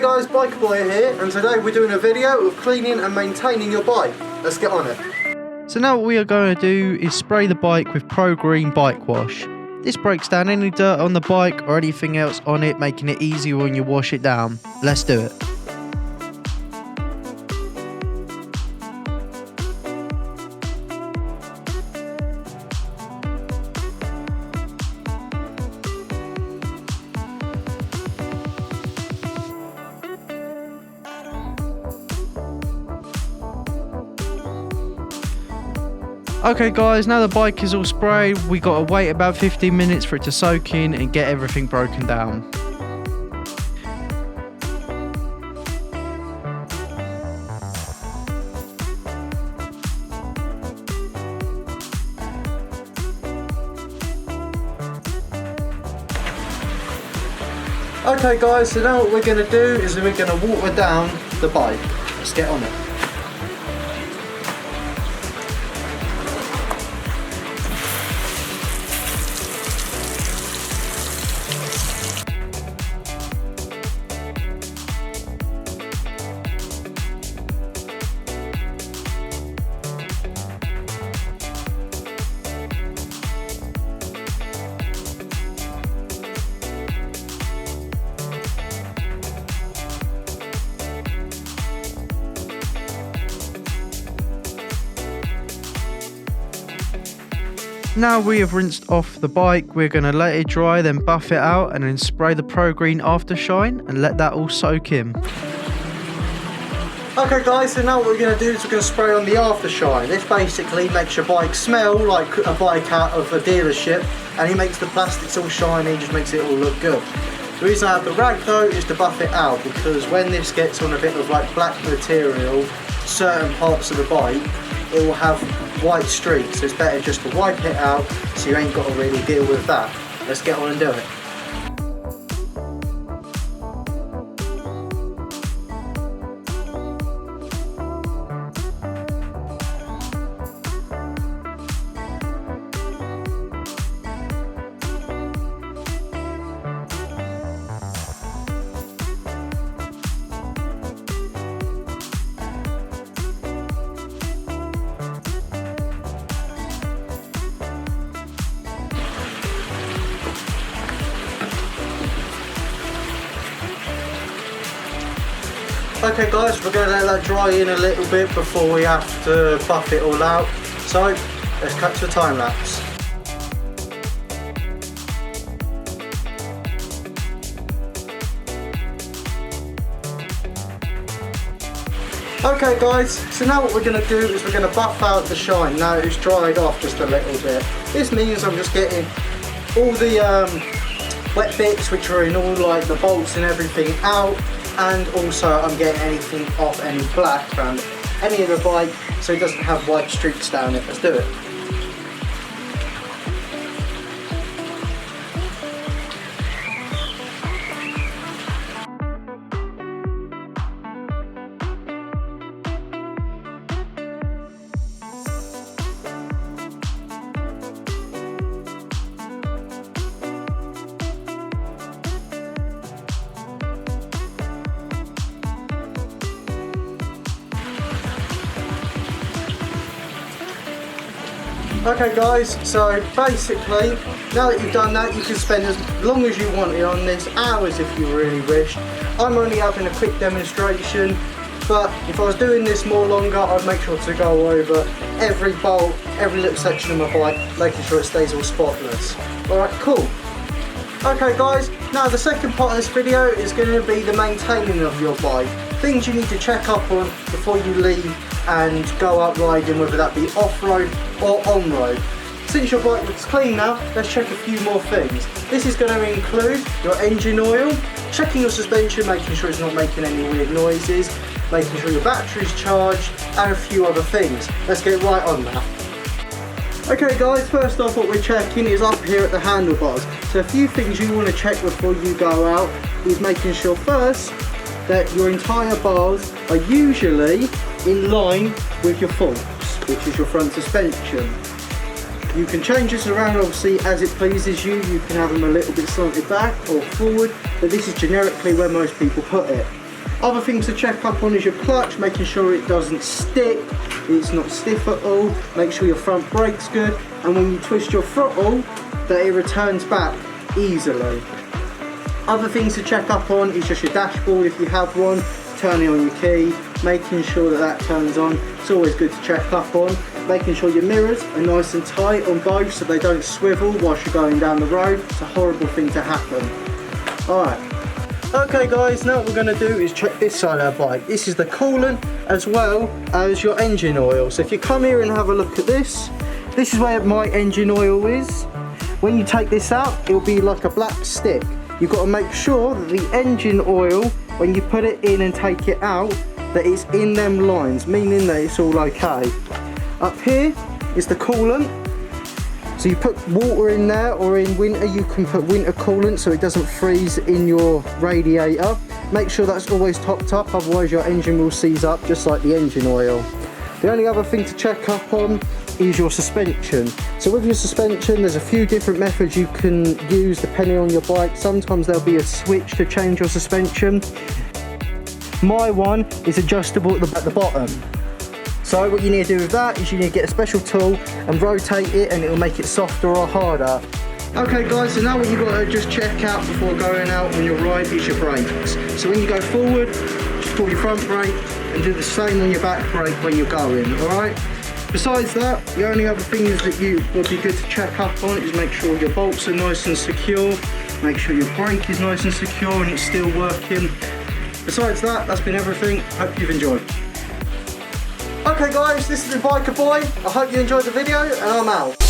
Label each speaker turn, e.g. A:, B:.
A: Hey guys, Bike Boy here, and today we're doing a video of cleaning and maintaining your bike. Let's get on it.
B: So now what we are going to do is spray the bike with Pro Green Bike Wash. This breaks down any dirt on the bike or anything else on it, making it easier when you wash it down. Let's do it. Okay guys, now the bike is all sprayed, we got to wait about 15 minutes for it to soak in and get everything broken down.
A: Okay guys, so now what we're going to do is we're going to water down the bike. Let's get on it.
B: Now we have rinsed off the bike, we're going to let it dry, then buff it out and then spray the Pro Green After Shine and let that all soak in.
A: Okay guys, so now what we're going to do is we're going to spray on the After Shine. This basically makes your bike smell like a bike out of a dealership, and it makes the plastics all shiny, just makes it all look good. The reason I have the rag though is to buff it out, because when this gets on a bit of like black material, certain parts of the bike, it will have white streaks, so it's better just to wipe it out so you ain't got to really deal with that. Let's get on and do it. Okay guys, we're going to let that dry in a little bit before we have to buff it all out. So, let's cut to a time lapse. Okay guys, so now what we're going to do is we're going to buff out the shine. Now it's dried off just a little bit. This means I'm just getting all the wet bits which are in all like the bolts and everything out. And also I'm getting anything off any black around any of the bike so it doesn't have white streaks down it. Let's do it. Okay guys, so basically, now that you've done that, you can spend as long as you wanted on this, hours if you really wish. I'm only having a quick demonstration, but if I was doing this more longer, I'd make sure to go over every bolt, every little section of my bike, making sure it stays all spotless. Alright, cool. Okay guys, now the second part of this video is going to be the maintaining of your bike. Things you need to check up on before you leave and go out riding, whether that be off-road or on-road. Since your bike looks clean now, let's check a few more things. This is going to include your engine oil, checking your suspension, making sure it's not making any weird noises, making sure your battery's charged, and a few other things. Let's get right on that. Okay guys, first off what we're checking is up here at the handlebars. So a few things you want to check before you go out is making sure first that your entire bars are usually in line with your forks, which is your front suspension. You can change this around obviously as it pleases you. You can have them a little bit slanted back or forward, but this is generically where most people put it. Other things to check up on is your clutch, making sure it doesn't stick, it's not stiff at all. Make sure your front brake's good, and when you twist your throttle, that it returns back easily. Other things to check up on is just your dashboard if you have one, turning on your key, making sure that that turns on. It's always good to check up on. Making sure your mirrors are nice and tight on both so they don't swivel whilst you're going down the road. It's a horrible thing to happen. Alright. Okay guys, now what we're going to do is check this side of our bike. This is the coolant as well as your engine oil. So if you come here and have a look at this is where my engine oil is. When you take this out, it'll be like a black stick. You've got to make sure that the engine oil, when you put it in and take it out, that it's in them lines, meaning that it's all okay. Up here is the coolant. So you put water in there, or in winter you can put winter coolant so it doesn't freeze in your radiator. Make sure that's always topped up, otherwise your engine will seize up just like the engine oil. The only other thing to check up on is your suspension. So with your suspension, there's a few different methods you can use depending on your bike. Sometimes there'll be a switch to change your suspension. My one is adjustable at the bottom. So what you need to do with that is you need to get a special tool and rotate it, and it will make it softer or harder. Okay guys, so now what you've got to just check out before going out on your ride is your brakes. So when you go forward, just pull your front brake and do the same on your back brake when you're going, alright? Besides that, the only other things that you would be good to check up on is make sure your bolts are nice and secure, make sure your brake is nice and secure and it's still working. Besides that, that's been everything. Hope you've enjoyed. Okay guys, this has been Biker Boy. I hope you enjoyed the video, and I'm out.